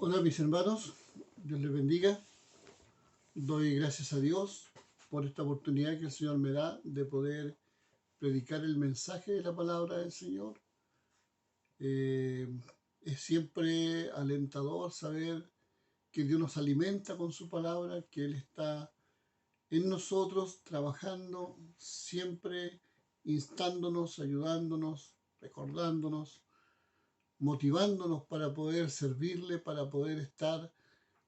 Hola mis hermanos, Dios les bendiga. Doy gracias a Dios por esta oportunidad que el Señor me da de poder predicar el mensaje de la palabra del Señor. Eh, es siempre alentador saber que Dios nos alimenta con su palabra, que Él está en nosotros trabajando, siempre instándonos, ayudándonos, recordándonos, motivándonos para poder servirle, para poder estar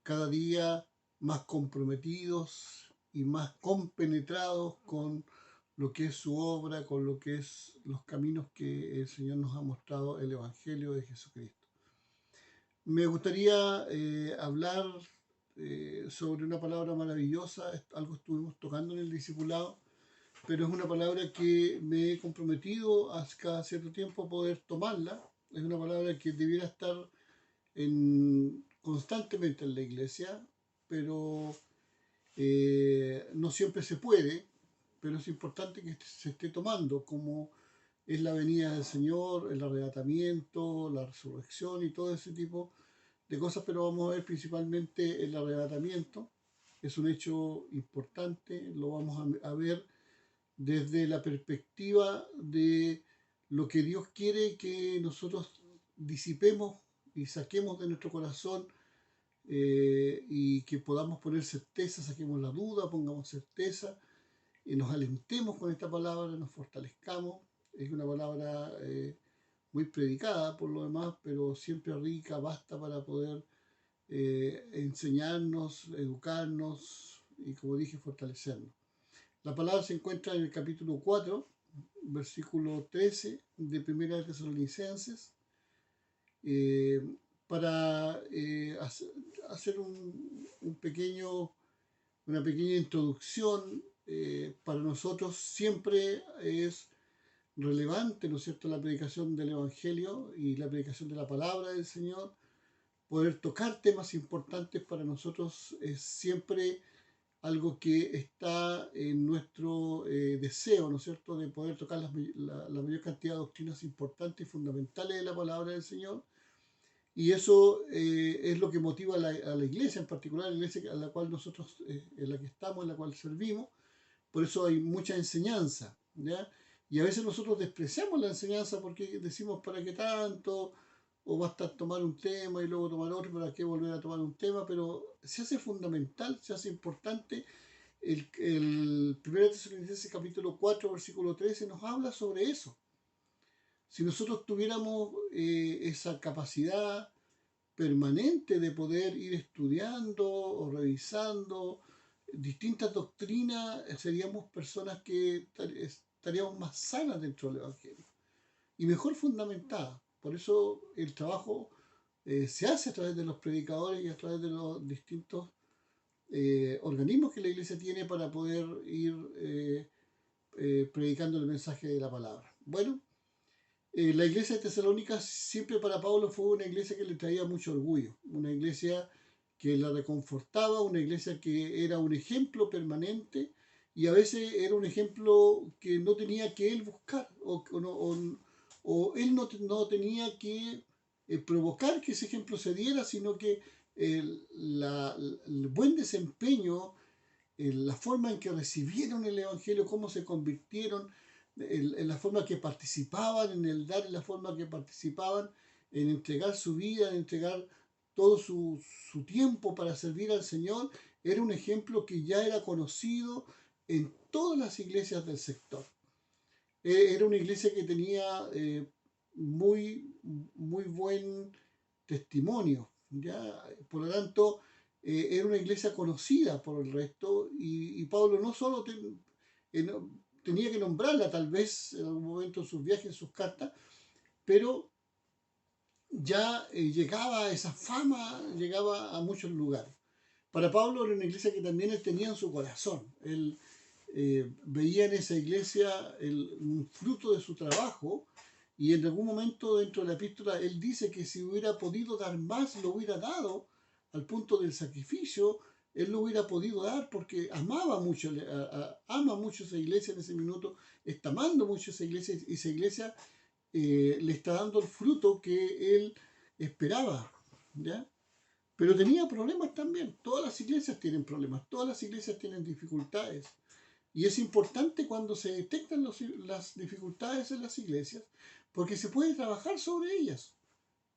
cada día más comprometidos y más compenetrados con lo que es su obra, con lo que es los caminos que el Señor nos ha mostrado, el Evangelio de Jesucristo. Me gustaría hablar sobre una palabra maravillosa, algo estuvimos tocando en el discipulado, pero es una palabra que me he comprometido a cada cierto tiempo a poder tomarla. Es una palabra que debiera estar constantemente en la iglesia, pero no siempre se puede, pero es importante que se esté tomando, como es la venida del Señor, el arrebatamiento, la resurrección y todo ese tipo de cosas, pero vamos a ver principalmente el arrebatamiento. Es un hecho importante, lo vamos a ver desde la perspectiva de lo que Dios quiere que nosotros disipemos y saquemos de nuestro corazón, y que podamos poner certeza, saquemos la duda, pongamos certeza y nos alentemos con esta palabra, nos fortalezcamos. Es una palabra muy predicada por lo demás, pero siempre rica, basta para poder enseñarnos, educarnos y, como dije, fortalecernos. La palabra se encuentra en el capítulo 4, versículo 13 de Primera de Tesalonicenses. eh, para hacer una pequeña introducción. Para nosotros siempre es relevante, ¿no es cierto?, la predicación del Evangelio y la predicación de la palabra del Señor. Poder tocar temas importantes para nosotros es siempre algo que está en nuestro deseo, ¿no es cierto?, de poder tocar la mayor cantidad de doctrinas importantes y fundamentales de la palabra del Señor. Y eso es lo que motiva a la iglesia, en particular a la iglesia a la cual nosotros, en la que estamos, en la cual servimos. Por eso hay mucha enseñanza, ¿ya? Y a veces nosotros despreciamos la enseñanza porque decimos, ¿para qué tanto? O basta tomar un tema y luego tomar otro, ¿para qué volver a tomar un tema? Pero se hace fundamental, se hace importante. El 1 Tesalonicenses capítulo 4, versículo 13 nos habla sobre eso. Si nosotros tuviéramos esa capacidad permanente de poder ir estudiando o revisando distintas doctrinas, seríamos personas que estaríamos más sanas dentro del Evangelio y mejor fundamentadas. Por eso el trabajo se hace a través de los predicadores y a través de los distintos organismos que la iglesia tiene para poder ir predicando el mensaje de la palabra. Bueno, la iglesia de Tesalónica siempre para Pablo fue una iglesia que le traía mucho orgullo, una iglesia que la reconfortaba, una iglesia que era un ejemplo permanente y a veces era un ejemplo que no tenía que él buscar o él no tenía que provocar que ese ejemplo se diera, sino que el buen desempeño, la forma en que recibieron el Evangelio, cómo se convirtieron, en la forma que participaban en el dar, en la forma que participaban en entregar su vida, en entregar todo su tiempo para servir al Señor, era un ejemplo que ya era conocido en todas las iglesias del sector. Era una iglesia que tenía muy buen testimonio, ¿ya? Por lo tanto, era una iglesia conocida por el resto y Pablo no solo tenía que nombrarla tal vez en algún momento en sus viajes, en sus cartas, pero ya llegaba esa fama, llegaba a muchos lugares. Para Pablo era una iglesia que también él tenía en su corazón. Él veía en esa iglesia un fruto de su trabajo y en algún momento dentro de la epístola él dice que si hubiera podido dar más, lo hubiera dado al punto del sacrificio. Él lo hubiera podido dar porque amaba mucho, ama mucho esa iglesia en ese minuto, está amando mucho esa iglesia y esa iglesia le está dando el fruto que él esperaba, ¿ya? pero tenía problemas también. Todas las iglesias tienen problemas, todas las iglesias tienen dificultades. Y es importante cuando se detectan las dificultades en las iglesias, porque se puede trabajar sobre ellas,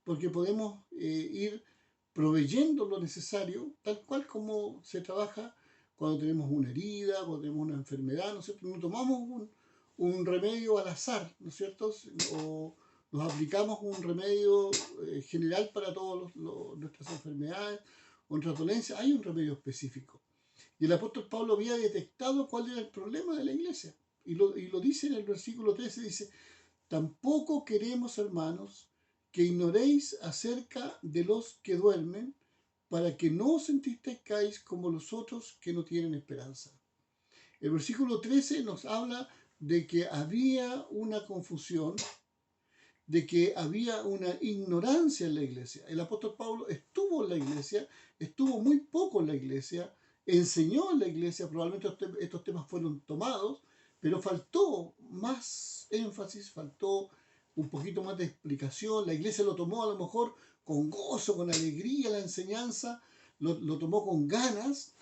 porque podemos ir proveyendo lo necesario, tal cual como se trabaja cuando tenemos una herida, cuando tenemos una enfermedad, ¿no es cierto? No tomamos un remedio al azar, ¿no es cierto? O nos aplicamos un remedio general para todas nuestras enfermedades o nuestras dolencias. Hay un remedio específico. Y el apóstol Pablo había detectado cuál era el problema de la iglesia. Y lo dice en el versículo 13, dice, tampoco queremos, hermanos, que ignoréis acerca de los que duermen, para que no os entristezcáis como los otros que no tienen esperanza. El versículo 13 nos habla de que había una confusión, de que había una ignorancia en la iglesia. El apóstol Pablo estuvo en la iglesia, estuvo muy poco en la iglesia, enseñó en la iglesia, probablemente estos temas fueron tomados, pero faltó más énfasis, faltó un poquito más de explicación. La iglesia lo tomó a lo mejor con gozo, con alegría la enseñanza, lo tomó con ganas,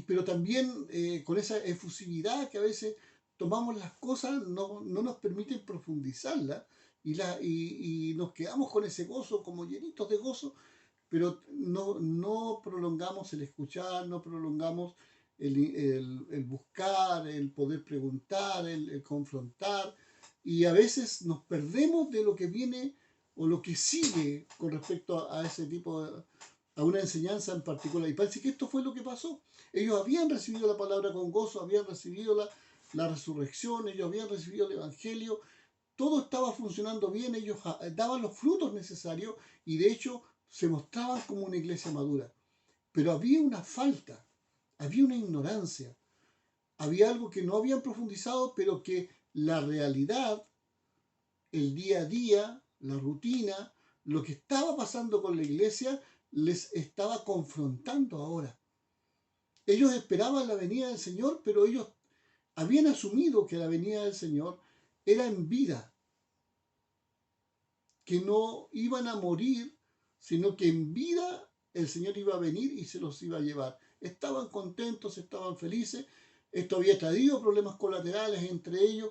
pero también con esa efusividad que a veces tomamos las cosas, no nos permiten profundizarlas y nos quedamos con ese gozo, como llenitos de gozo, pero no prolongamos el escuchar, no prolongamos el buscar, el poder preguntar, el confrontar, y a veces nos perdemos de lo que viene o lo que sigue con respecto a ese tipo a una enseñanza en particular. Y parece que esto fue lo que pasó. Ellos habían recibido la palabra con gozo, habían recibido la resurrección, ellos habían recibido el Evangelio, todo estaba funcionando bien, ellos daban los frutos necesarios y de hecho se mostraban como una iglesia madura. Pero había una falta, había una ignorancia, había algo que no habían profundizado, pero que la realidad, el día a día, la rutina, lo que estaba pasando con la iglesia, les estaba confrontando ahora. Ellos esperaban la venida del Señor, pero ellos habían asumido que la venida del Señor era en vida, que no iban a morir, sino que en vida el Señor iba a venir y se los iba a llevar. Estaban contentos, estaban felices. Esto había traído problemas colaterales entre ellos.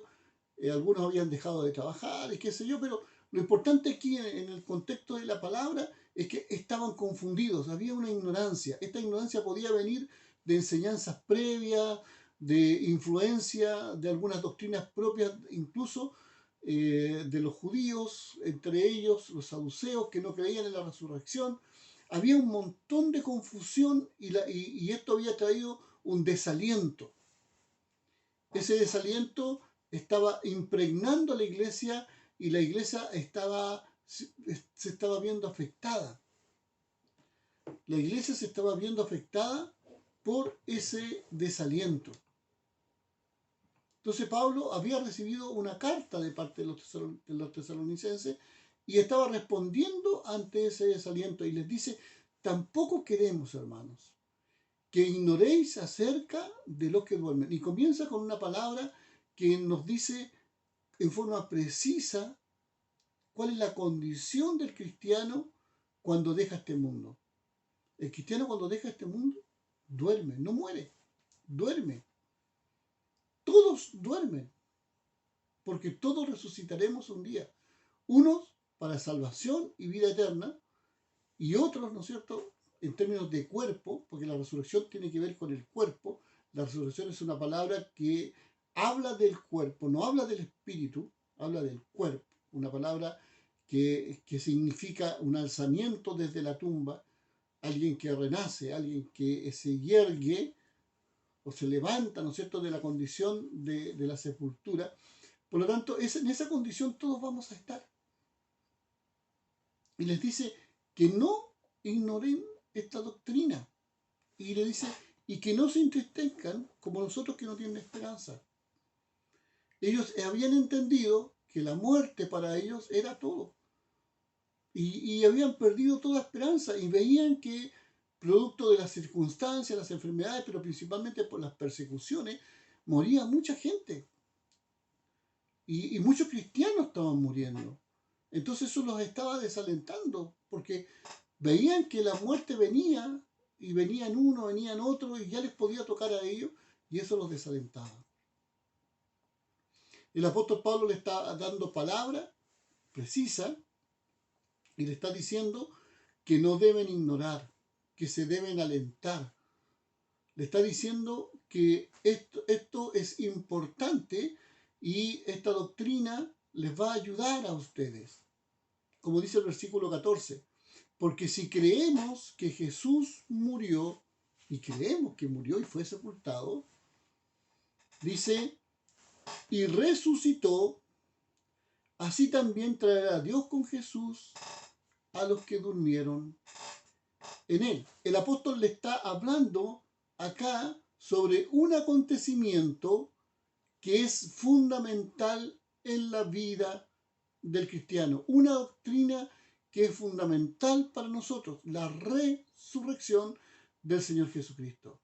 Algunos habían dejado de trabajar y qué sé yo, pero lo importante aquí en el contexto de la palabra es que estaban confundidos, había una ignorancia. Esta ignorancia podía venir de enseñanzas previas, de influencia de algunas doctrinas propias, incluso de los judíos, entre ellos los saduceos que no creían en la resurrección. Había un montón de confusión y esto había traído un desaliento. Ese desaliento estaba impregnando a la iglesia y la iglesia se estaba viendo afectada. La iglesia se estaba viendo afectada por ese desaliento. Entonces Pablo había recibido una carta de parte de los tesalonicenses y estaba respondiendo ante ese desaliento y les dice, tampoco queremos, hermanos, que ignoréis acerca de los que duermen. Y comienza con una palabra que nos dice en forma precisa cuál es la condición del cristiano cuando deja este mundo. El cristiano cuando deja este mundo duerme, no muere, duerme. Todos duermen, porque todos resucitaremos un día. Unos para salvación y vida eterna, y otros, ¿no es cierto?, en términos de cuerpo, porque la resurrección tiene que ver con el cuerpo. La resurrección es una palabra que habla del cuerpo, no habla del espíritu, habla del cuerpo. Una palabra que significa un alzamiento desde la tumba, alguien que renace, alguien que se yergue o se levanta, ¿no es cierto?, de la condición de la sepultura. Por lo tanto, en esa condición todos vamos a estar. Y les dice que no ignoren esta doctrina. Y le dice, y que no se entristezcan como nosotros que no tienen esperanza. Ellos habían entendido que la muerte para ellos era todo. Y habían perdido toda esperanza y veían que, producto de las circunstancias, las enfermedades, pero principalmente por las persecuciones, moría mucha gente. Y muchos cristianos estaban muriendo. Entonces eso los estaba desalentando, porque veían que la muerte venía, y venía en uno, venía en otro, y ya les podía tocar a ellos, y eso los desalentaba. El apóstol Pablo le está dando palabra precisa y le está diciendo que no deben ignorar, que se deben alentar. Le está diciendo que esto es importante y esta doctrina les va a ayudar a ustedes. Como dice el versículo 14, porque si creemos que Jesús murió, y creemos que murió y fue sepultado, dice, y resucitó, así también traerá Dios con Jesús a los que durmieron en él. El apóstol le está hablando acá sobre un acontecimiento que es fundamental en la vida del cristiano, una doctrina que es fundamental para nosotros, la resurrección del Señor Jesucristo.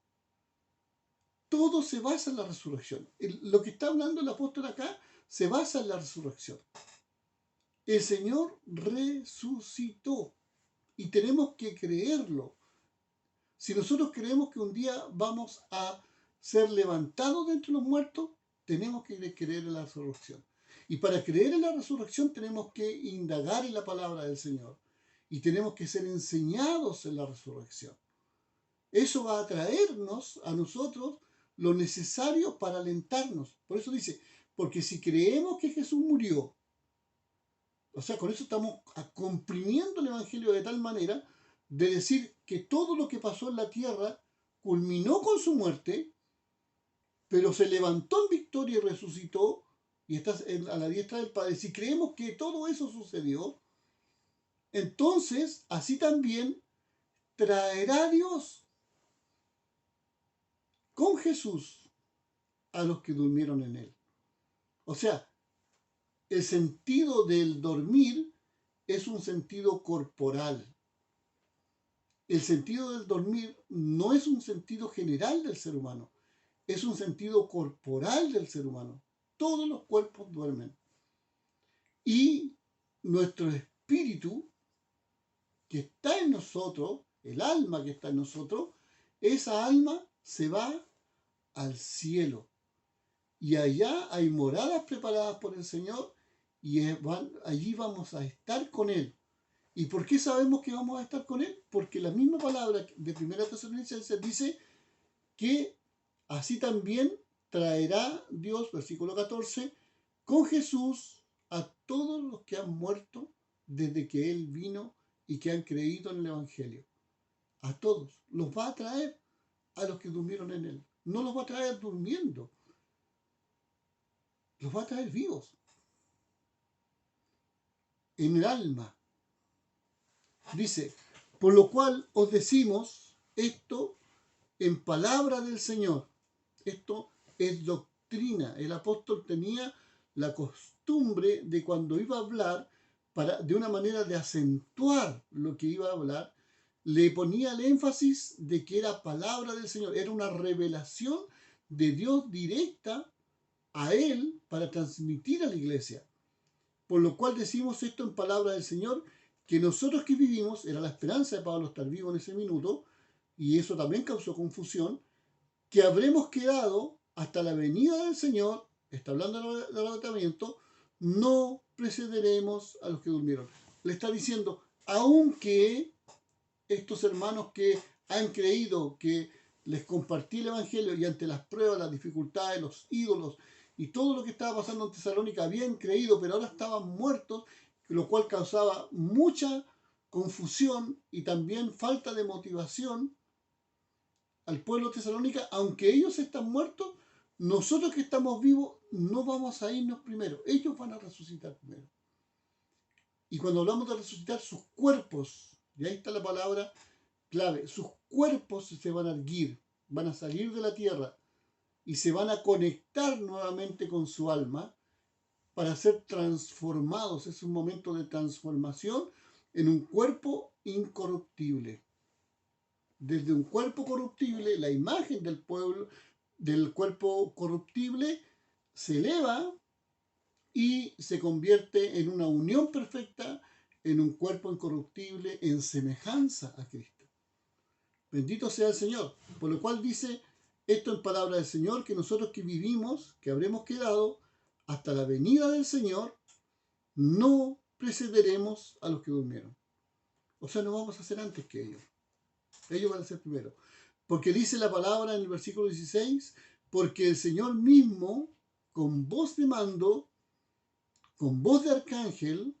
Todo se basa en la resurrección. Lo que está hablando el apóstol acá se basa en la resurrección. El Señor resucitó y tenemos que creerlo. Si nosotros creemos que un día vamos a ser levantados de entre los muertos, tenemos que creer en la resurrección. Y para creer en la resurrección tenemos que indagar en la palabra del Señor. Y tenemos que ser enseñados en la resurrección. Eso va a traernos a nosotros lo necesario para alentarnos. Por eso dice, porque si creemos que Jesús murió, o sea, con eso estamos comprimiendo el Evangelio de tal manera de decir que todo lo que pasó en la tierra culminó con su muerte, pero se levantó en victoria y resucitó y está a la diestra del Padre. Si creemos que todo eso sucedió, entonces así también traerá Dios con Jesús a los que durmieron en él. O sea, el sentido del dormir es un sentido corporal. El sentido del dormir no es un sentido general del ser humano, es un sentido corporal del ser humano. Todos los cuerpos duermen. Y nuestro espíritu que está en nosotros, el alma que está en nosotros, esa alma se va al cielo. Y allá hay moradas preparadas por el Señor y allí vamos a estar con Él. ¿Y por qué sabemos que vamos a estar con Él? Porque la misma palabra de 1 Tesalonicenses dice que así también traerá Dios, versículo 14, con Jesús a todos los que han muerto desde que Él vino y que han creído en el Evangelio. A todos. Los va a traer a los que durmieron en Él. No los va a traer durmiendo. Los va a traer vivos. En el alma. Dice, por lo cual os decimos esto en palabra del Señor. Esto es doctrina. El apóstol tenía la costumbre de cuando iba a hablar, de una manera de acentuar lo que iba a hablar, le ponía el énfasis de que era palabra del Señor. Era una revelación de Dios directa a él para transmitir a la iglesia. Por lo cual decimos esto en palabra del Señor, que nosotros que vivimos, era la esperanza de Pablo estar vivo en ese minuto, y eso también causó confusión, que habremos quedado hasta la venida del Señor, está hablando del arrebatamiento, no precederemos a los que durmieron. Le está diciendo, aunque estos hermanos que han creído, que les compartí el Evangelio y ante las pruebas, las dificultades, los ídolos y todo lo que estaba pasando en Tesalónica habían creído, pero ahora estaban muertos, lo cual causaba mucha confusión y también falta de motivación al pueblo de Tesalónica. Aunque ellos están muertos, nosotros que estamos vivos no vamos a irnos primero, ellos van a resucitar primero. Y cuando hablamos de resucitar, sus cuerpos, y ahí está la palabra clave, sus cuerpos se van a erguir, van a salir de la tierra y se van a conectar nuevamente con su alma para ser transformados. Es un momento de transformación en un cuerpo incorruptible. Desde un cuerpo corruptible, la imagen del pueblo, del cuerpo corruptible, se eleva y se convierte en una unión perfecta en un cuerpo incorruptible en semejanza a Cristo. Bendito sea el Señor. Por lo cual dice esto en palabra del Señor, que nosotros que vivimos, que habremos quedado hasta la venida del Señor, no precederemos a los que durmieron. O sea, no vamos a ser antes que ellos. Ellos van a ser primero. Porque dice la palabra en el versículo 16, porque el Señor mismo, con voz de mando, con voz de arcángel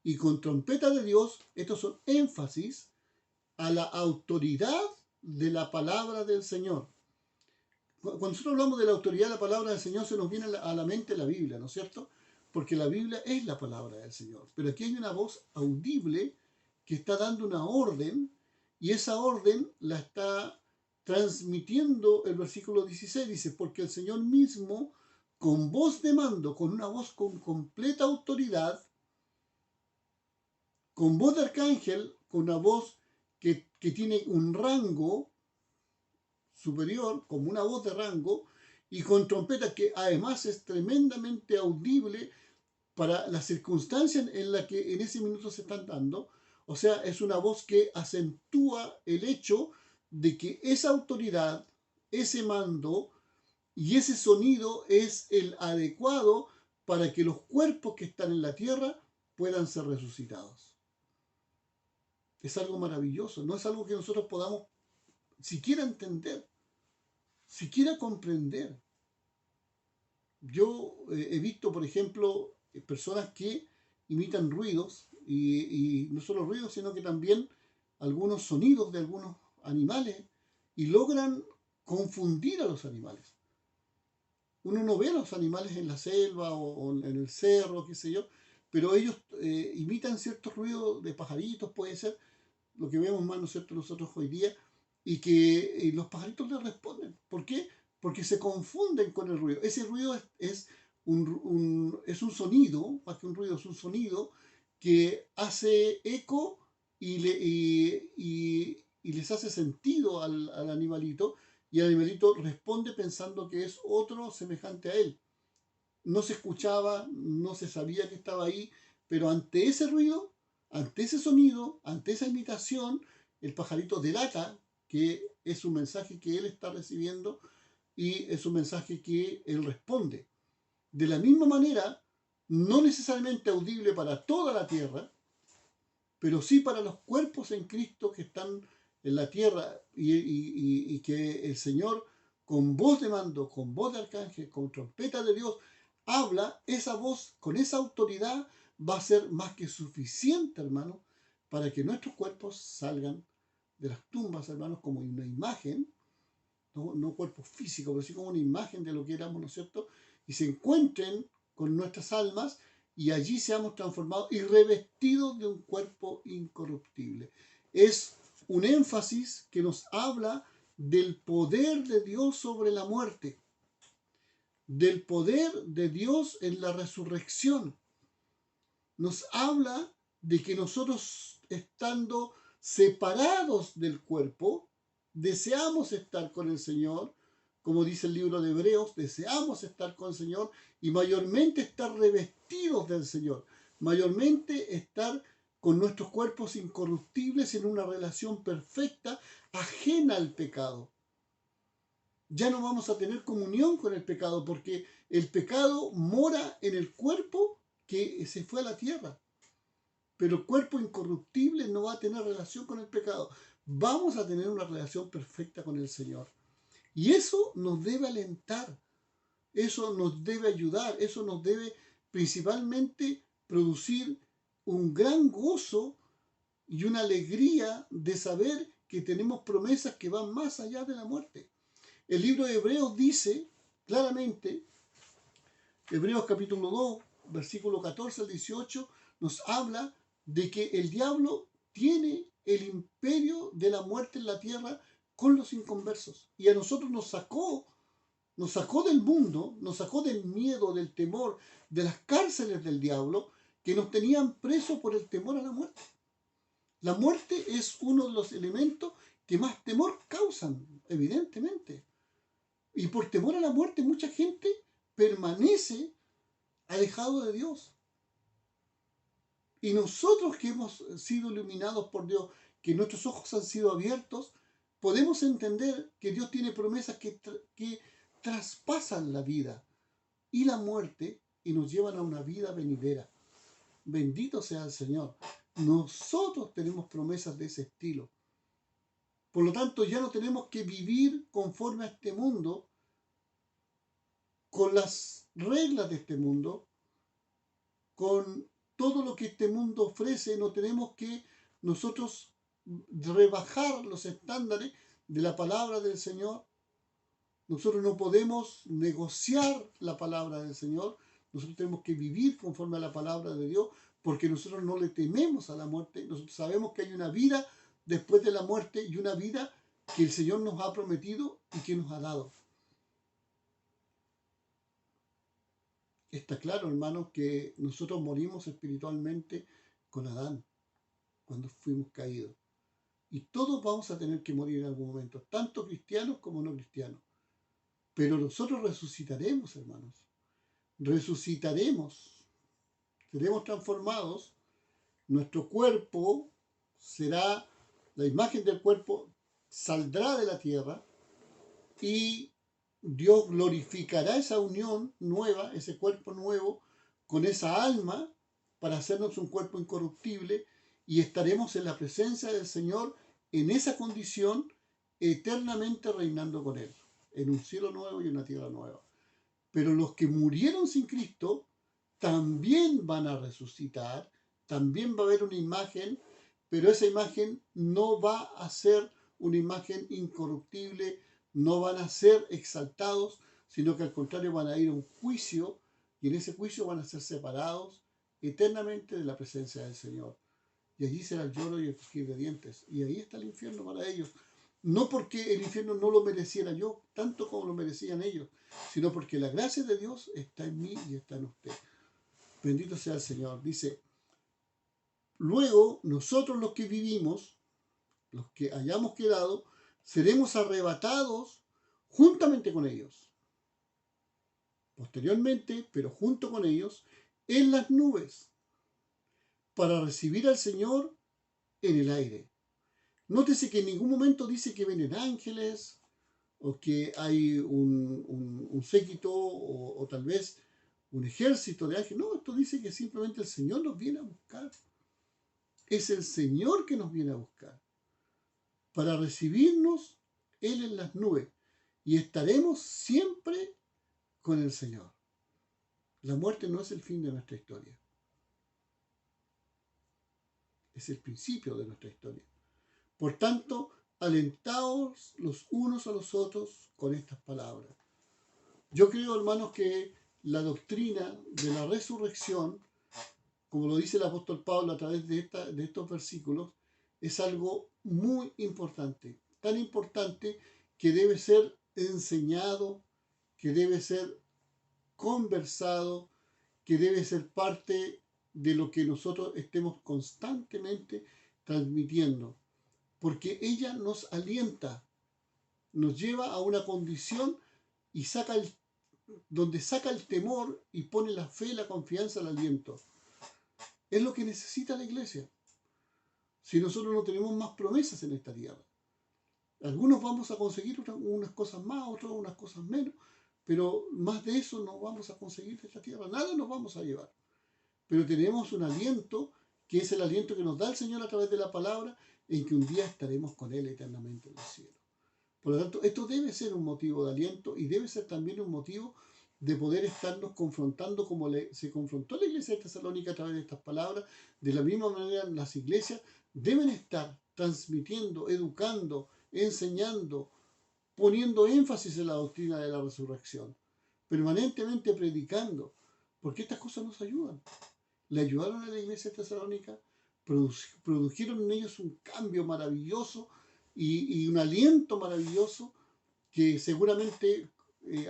y con trompeta de Dios, estos son énfasis a la autoridad de la palabra del Señor. Cuando nosotros hablamos de la autoridad de la palabra del Señor, se nos viene a la mente la Biblia, ¿no es cierto? Porque la Biblia es la palabra del Señor. Pero aquí hay una voz audible que está dando una orden, y esa orden la está transmitiendo el versículo 16. Dice, porque el Señor mismo, con voz de mando, con una voz con completa autoridad, con voz de arcángel, con una voz que tiene un rango superior, como una voz de rango, y con trompeta que además es tremendamente audible para las circunstancias en las que en ese minuto se están dando. O sea, es una voz que acentúa el hecho de que esa autoridad, ese mando y ese sonido es el adecuado para que los cuerpos que están en la tierra puedan ser resucitados. Es algo maravilloso, no es algo que nosotros podamos siquiera entender, siquiera comprender. Yo he visto, por ejemplo, personas que imitan ruidos, y no solo ruidos, sino que también algunos sonidos de algunos animales, y logran confundir a los animales. Uno no ve a los animales en la selva o en el cerro, qué sé yo, pero ellos imitan ciertos ruidos de pajaritos, puede ser, lo que vemos más, ¿no es cierto?, nosotros hoy día, y que los pajaritos les responden. ¿Por qué? Porque se confunden con el ruido. Ese ruido es un sonido, más que un ruido, es un sonido que hace eco y les hace sentido al animalito, y el animalito responde pensando que es otro semejante a él. No se escuchaba, no se sabía que estaba ahí, pero ante ese ruido, ante ese sonido, ante esa imitación, el pajarito delata que es un mensaje que él está recibiendo, y es un mensaje que él responde. De la misma manera, no necesariamente audible para toda la tierra, pero sí para los cuerpos en Cristo que están en la tierra, y que el Señor, con voz de mando, con voz de arcángel, con trompeta de Dios, habla. Esa voz, con esa autoridad, va a ser más que suficiente, hermanos, para que nuestros cuerpos salgan de las tumbas, hermanos, como una imagen, no cuerpos físicos, pero sí como una imagen de lo que éramos, ¿no es cierto? Y se encuentren con nuestras almas, y allí seamos transformados y revestidos de un cuerpo incorruptible. Es un énfasis que nos habla del poder de Dios sobre la muerte, del poder de Dios en la resurrección. Nos habla de que nosotros, estando separados del cuerpo, deseamos estar con el Señor. Como dice el libro de Hebreos, deseamos estar con el Señor, y mayormente estar revestidos del Señor, mayormente estar con nuestros cuerpos incorruptibles en una relación perfecta, ajena al pecado. Ya no vamos a tener comunión con el pecado, porque el pecado mora en el cuerpo que se fue a la tierra. Pero el cuerpo incorruptible no va a tener relación con el pecado. Vamos a tener una relación perfecta con el Señor. Y eso nos debe alentar, eso nos debe ayudar, eso nos debe principalmente producir un gran gozo y una alegría de saber que tenemos promesas que van más allá de la muerte. El libro de Hebreos dice claramente, Hebreos capítulo 2, versículo 14 al 18, nos habla de que el diablo tiene el imperio de la muerte en la tierra con los inconversos. Y a nosotros nos sacó del mundo, nos sacó del miedo, del temor, de las cárceles del diablo, que nos tenían presos por el temor a la muerte. La muerte es uno de los elementos que más temor causan, evidentemente. Y por temor a la muerte mucha gente permanece alejado de Dios. Y nosotros que hemos sido iluminados por Dios, que nuestros ojos han sido abiertos, podemos entender que Dios tiene promesas que traspasan la vida y la muerte y nos llevan a una vida venidera. Bendito sea el Señor. Nosotros tenemos promesas de ese estilo. Por lo tanto, ya no tenemos que vivir conforme a este mundo, con las reglas de este mundo, con todo lo que este mundo ofrece. No tenemos que nosotros rebajar los estándares de la palabra del Señor. Nosotros no podemos negociar la palabra del Señor. Nosotros tenemos que vivir conforme a la palabra de Dios, porque nosotros no le tememos a la muerte. Nosotros sabemos que hay una vida después de la muerte y una vida que el Señor nos ha prometido y que nos ha dado. Está claro, hermanos, que nosotros morimos espiritualmente con Adán cuando fuimos caídos. Y todos vamos a tener que morir en algún momento, tanto cristianos como no cristianos. Pero nosotros resucitaremos, hermanos. Resucitaremos. Seremos transformados. Nuestro cuerpo será, la imagen del cuerpo saldrá de la tierra y Dios glorificará esa unión nueva, ese cuerpo nuevo, con esa alma para hacernos un cuerpo incorruptible y estaremos en la presencia del Señor en esa condición eternamente reinando con Él, en un cielo nuevo y una tierra nueva. Pero los que murieron sin Cristo también van a resucitar, también va a haber una imagen, pero esa imagen no va a ser una imagen incorruptible, no van a ser exaltados, sino que al contrario van a ir a un juicio y en ese juicio van a ser separados eternamente de la presencia del Señor. Y allí será el lloro y el crujir de dientes. Y ahí está el infierno para ellos. No porque el infierno no lo mereciera yo, tanto como lo merecían ellos, sino porque la gracia de Dios está en mí y está en usted. Bendito sea el Señor. Dice, luego nosotros los que vivimos, los que hayamos quedado, seremos arrebatados juntamente con ellos. Posteriormente, pero junto con ellos, en las nubes, para recibir al Señor en el aire. Nótese que en ningún momento dice que vienen ángeles o que hay un séquito o tal vez un ejército de ángeles. No, esto dice que simplemente el Señor nos viene a buscar. Es el Señor que nos viene a buscar para recibirnos Él en las nubes y estaremos siempre con el Señor. La muerte no es el fin de nuestra historia, es el principio de nuestra historia. Por tanto, alentaos los unos a los otros con estas palabras. Yo creo, hermanos, que la doctrina de la resurrección, como lo dice el apóstol Pablo a través de estos versículos, es algo muy importante, tan importante que debe ser enseñado, que debe ser conversado, que debe ser parte de lo que nosotros estemos constantemente transmitiendo, porque ella nos alienta, nos lleva a una condición y donde saca el temor y pone la fe, la confianza, el aliento. Es lo que necesita la iglesia. Si nosotros no tenemos más promesas en esta tierra, algunos vamos a conseguir unas cosas más, otros unas cosas menos, pero más de eso no vamos a conseguir de esta tierra, nada nos vamos a llevar. Pero tenemos un aliento que es el aliento que nos da el Señor a través de la palabra, en que un día estaremos con Él eternamente en el cielo. Por lo tanto, esto debe ser un motivo de aliento y debe ser también un motivo de poder estarnos confrontando como se confrontó la iglesia de Tesalónica a través de estas palabras. De la misma manera, las iglesias deben estar transmitiendo, educando, enseñando, poniendo énfasis en la doctrina de la resurrección, permanentemente predicando, porque estas cosas nos ayudan. Le ayudaron a la iglesia de Tesalónica, produjeron en ellos un cambio maravilloso y un aliento maravilloso que seguramente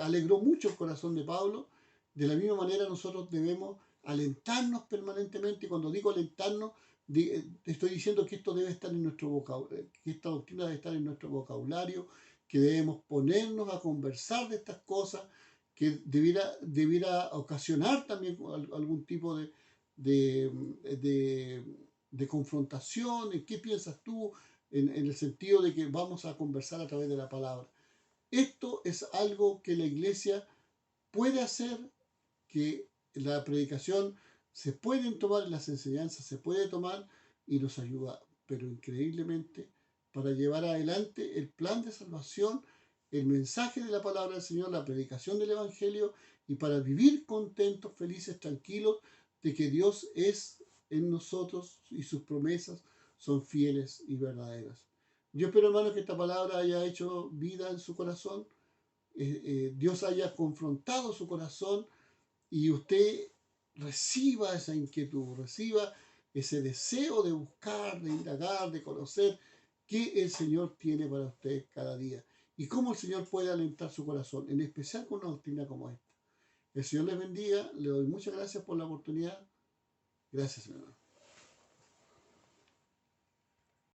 alegró mucho el corazón de Pablo. De la misma manera nosotros debemos alentarnos permanentemente. Y cuando digo alentarnos, estoy diciendo que esto debe estar en nuestro vocabulario, que esta doctrina debe estar en nuestro vocabulario, que debemos ponernos a conversar de estas cosas, que debiera ocasionar también algún tipo de, de, de confrontación, en qué piensas tú, en el sentido de que vamos a conversar a través de la palabra. Esto es algo que la iglesia puede hacer, que la predicación se pueden tomar, las enseñanzas se puede tomar y nos ayuda, pero increíblemente, para llevar adelante el plan de salvación, el mensaje de la palabra del Señor, la predicación del Evangelio y para vivir contentos, felices, tranquilos de que Dios es en nosotros y sus promesas son fieles y verdaderas. Yo espero, hermanos, que esta palabra haya hecho vida en su corazón, Dios haya confrontado su corazón y usted reciba esa inquietud, reciba ese deseo de buscar, de indagar, de conocer qué el Señor tiene para usted cada día y cómo el Señor puede alentar su corazón, en especial con una doctrina como esta. El Señor les bendiga, le doy muchas gracias por la oportunidad. Gracias, hermano.